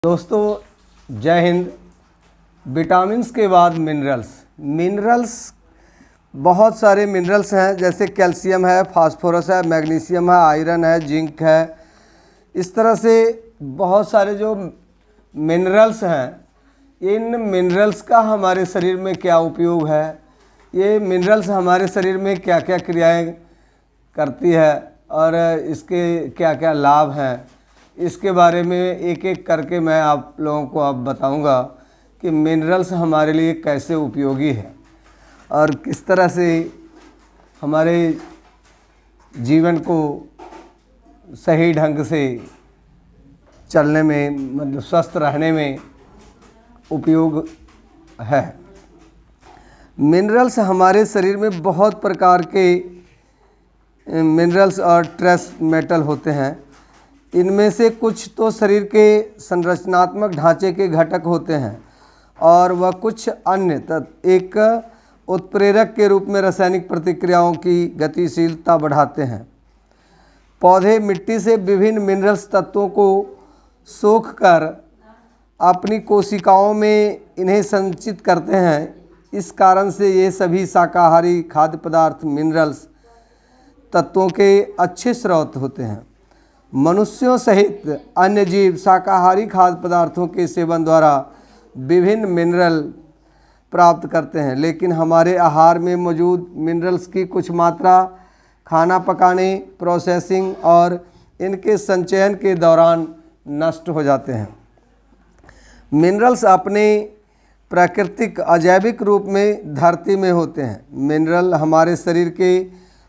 दोस्तों जय हिंद। विटामिन्स के बाद मिनरल्स बहुत सारे मिनरल्स हैं, जैसे कैल्शियम है, फास्फोरस है, मैग्नीशियम है, आयरन है, जिंक है। इस तरह से बहुत सारे जो मिनरल्स हैं, इन मिनरल्स का हमारे शरीर में क्या उपयोग है, ये मिनरल्स हमारे शरीर में क्या क्या क्रियाएं करती है और इसके क्या क्या लाभ हैं, इसके बारे में एक एक करके मैं आप लोगों को अब बताऊंगा कि मिनरल्स हमारे लिए कैसे उपयोगी है और किस तरह से हमारे जीवन को सही ढंग से चलने में, मतलब स्वस्थ रहने में उपयोग है। मिनरल्स हमारे शरीर में बहुत प्रकार के मिनरल्स और ट्रेस मेटल होते हैं। इनमें से कुछ तो शरीर के संरचनात्मक ढांचे के घटक होते हैं और वह कुछ अन्य एक उत्प्रेरक के रूप में रासायनिक प्रतिक्रियाओं की गतिशीलता बढ़ाते हैं। पौधे मिट्टी से विभिन्न मिनरल्स तत्वों को सोख कर अपनी कोशिकाओं में इन्हें संचित करते हैं। इस कारण से ये सभी शाकाहारी खाद्य पदार्थ मिनरल्स तत्वों के अच्छे स्रोत होते हैं। मनुष्यों सहित अन्य जीव शाकाहारी खाद्य पदार्थों के सेवन द्वारा विभिन्न मिनरल प्राप्त करते हैं, लेकिन हमारे आहार में मौजूद मिनरल्स की कुछ मात्रा खाना पकाने, प्रोसेसिंग और इनके संचयन के दौरान नष्ट हो जाते हैं। मिनरल्स अपने प्राकृतिक अजैविक रूप में धरती में होते हैं। मिनरल हमारे शरीर के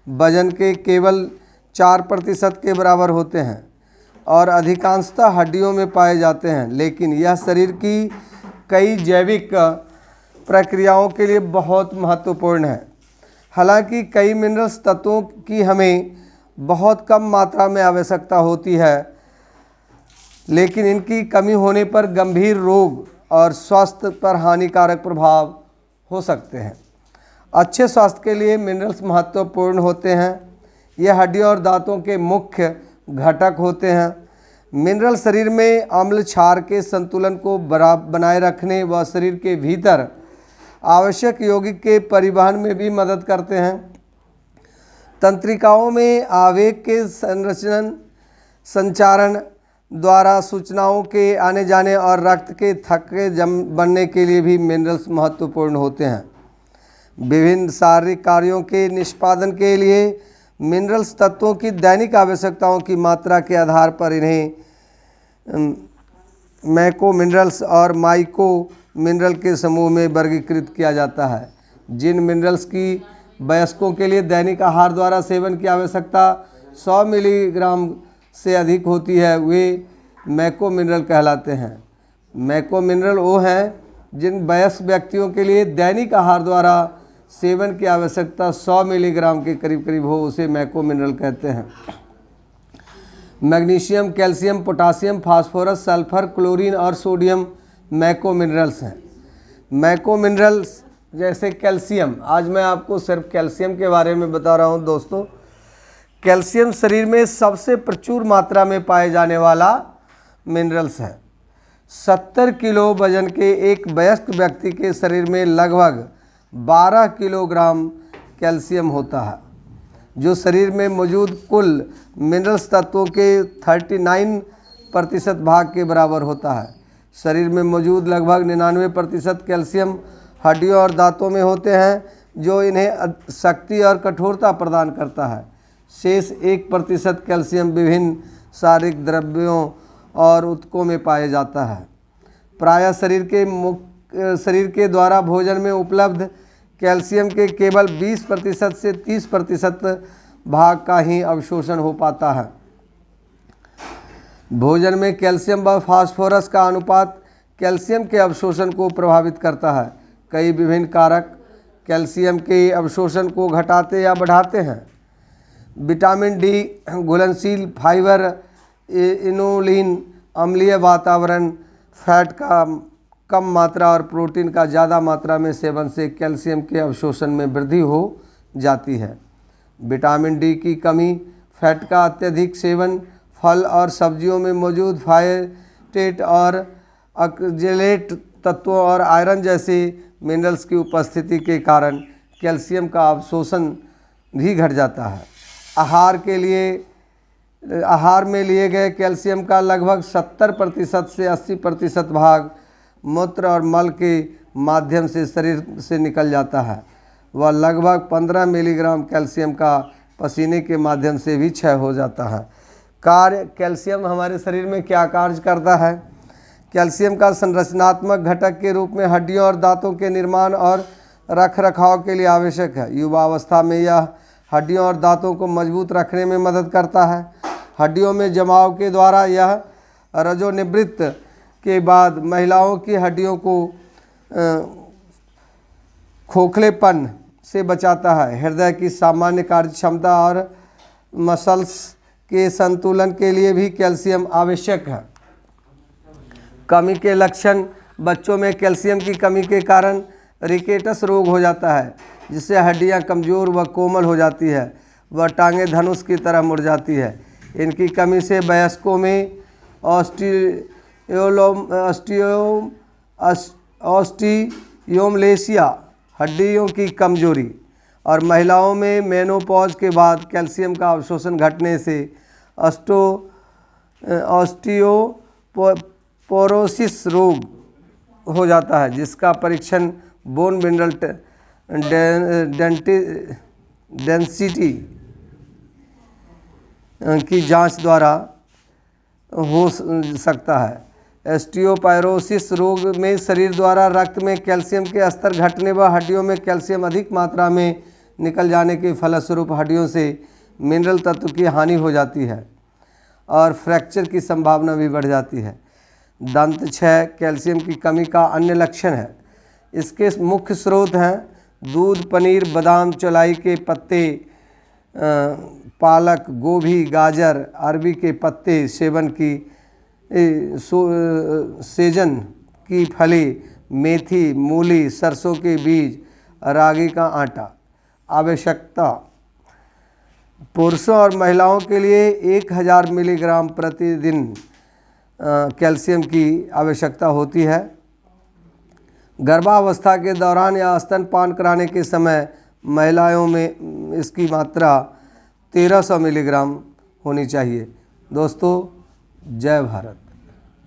वजन के केवल 4% के बराबर होते हैं और अधिकांशतः हड्डियों में पाए जाते हैं, लेकिन यह शरीर की कई जैविक प्रक्रियाओं के लिए बहुत महत्वपूर्ण है। हालांकि कई मिनरल्स तत्वों की हमें बहुत कम मात्रा में आवश्यकता होती है, लेकिन इनकी कमी होने पर गंभीर रोग और स्वास्थ्य पर हानिकारक प्रभाव हो सकते हैं। अच्छे स्वास्थ्य के लिए मिनरल्स महत्वपूर्ण होते हैं। यह हड्डियों और दांतों के मुख्य घटक होते हैं। मिनरल शरीर में अम्ल क्षार के संतुलन को बनाए रखने व शरीर के भीतर आवश्यक यौगिक के परिवहन में भी मदद करते हैं। तंत्रिकाओं में आवेग के संचारण द्वारा सूचनाओं के आने जाने और रक्त के थक्के बनने के लिए भी मिनरल्स महत्वपूर्ण होते हैं। विभिन्न शारीरिक कार्यों के निष्पादन के लिए मिनरल्स तत्वों की दैनिक आवश्यकताओं की मात्रा के आधार पर इन्हें मैक्रो मिनरल्स और माइक्रो मिनरल के समूह में वर्गीकृत किया जाता है। जिन मिनरल्स की वयस्कों के लिए दैनिक आहार द्वारा सेवन की आवश्यकता 100 मिलीग्राम से अधिक होती है, वे मैक्रो मिनरल कहलाते हैं। मैक्रो मिनरल वो हैं जिन वयस्क व्यक्तियों के लिए दैनिक आहार द्वारा सेवन की आवश्यकता 100 मिलीग्राम के करीब करीब हो, उसे मैक्रो मिनरल कहते हैं। Magnesium, calcium, potassium, phosphorus, sulphur, chlorine और सोडियम मैक्रो मिनरल्स हैं। मैक्रो मिनरल्स जैसे कैल्शियम, आज मैं आपको सिर्फ कैल्शियम के बारे में बता रहा हूं दोस्तों। कैल्शियम शरीर में सबसे प्रचुर मात्रा में पाए जाने वाला मिनरल्स है। 70 किलो वजन के एक वयस्क व्यक्ति के शरीर में लगभग 12 किलोग्राम कैल्शियम होता है, जो शरीर में मौजूद कुल मिनरल्स तत्वों के 39% भाग के बराबर होता है। शरीर में मौजूद लगभग 99% कैल्शियम हड्डियों और दांतों में होते हैं, जो इन्हें शक्ति और कठोरता प्रदान करता है। शेष 1% कैल्शियम विभिन्न शारीरिक द्रव्यों और ऊतकों में पाया जाता है। प्रायः शरीर के द्वारा भोजन में उपलब्ध कैल्शियम के केवल 20% से 30% भाग का ही अवशोषण हो पाता है। भोजन में कैल्शियम व फास्फोरस का अनुपात कैल्शियम के अवशोषण को प्रभावित करता है। कई विभिन्न कारक कैल्शियम के अवशोषण को घटाते या बढ़ाते हैं। विटामिन डी, घुलनशील फाइबर, इनुलिन, अम्लीय वातावरण, फैट का कम मात्रा और प्रोटीन का ज़्यादा मात्रा में सेवन से कैल्शियम के अवशोषण में वृद्धि हो जाती है। विटामिन डी की कमी, फैट का अत्यधिक सेवन, फल और सब्जियों में मौजूद फाइटेट और ऑक्जेलेट तत्वों और आयरन जैसे मिनरल्स की उपस्थिति के कारण कैल्शियम का अवशोषण भी घट जाता है। आहार में लिए गए कैल्शियम का लगभग 70% से 80% भाग मूत्र और मल के माध्यम से शरीर से निकल जाता है। वह लगभग 15 मिलीग्राम कैल्शियम का पसीने के माध्यम से भी क्षय हो जाता है। कैल्शियम हमारे शरीर में क्या कार्य करता है? कैल्शियम का संरचनात्मक घटक के रूप में हड्डियों और दांतों के निर्माण और रख रखाव के लिए आवश्यक है। युवावस्था में यह हड्डियों और दांतों को मजबूत रखने में मदद करता है। हड्डियों में जमाव के द्वारा यह रजोनिवृत्त के बाद महिलाओं की हड्डियों को खोखलेपन से बचाता है। हृदय की सामान्य कार्यक्षमता और मसल्स के संतुलन के लिए भी कैल्शियम आवश्यक है। कमी के लक्षण: बच्चों में कैल्शियम की कमी के कारण रिकेटस रोग हो जाता है, जिससे हड्डियां कमज़ोर व कोमल हो जाती है व टांगें धनुष की तरह मुड़ जाती है। इनकी कमी से वयस्कों में ऑस्टियोमलेशिया हड्डियों की कमजोरी और महिलाओं में मेनोपॉज के बाद कैल्शियम का अवशोषण घटने से ऑस्टियोपोरोसिस रोग हो जाता है, जिसका परीक्षण बोन मिनरल डेंसिटी की जांच द्वारा हो सकता है। ऑस्टियोपोरोसिस रोग में शरीर द्वारा रक्त में कैल्शियम के स्तर घटने व हड्डियों में कैल्शियम अधिक मात्रा में निकल जाने के फलस्वरूप हड्डियों से मिनरल तत्व की हानि हो जाती है और फ्रैक्चर की संभावना भी बढ़ जाती है। दंत क्षय कैल्शियम की कमी का अन्य लक्षण है। इसके मुख्य स्रोत हैं दूध, पनीर, बादाम, चौलाई के पत्ते, पालक, गोभी, गाजर, अरबी के पत्ते, सेजन की फली, मेथी, मूली, सरसों के बीज, रागी का आटा। आवश्यकता: पुरुषों और महिलाओं के लिए 1000 मिलीग्राम प्रतिदिन कैल्शियम की आवश्यकता होती है। गर्भावस्था के दौरान या स्तनपान कराने के समय महिलाओं में इसकी मात्रा 1300 मिलीग्राम होनी चाहिए। दोस्तों, जय भारत।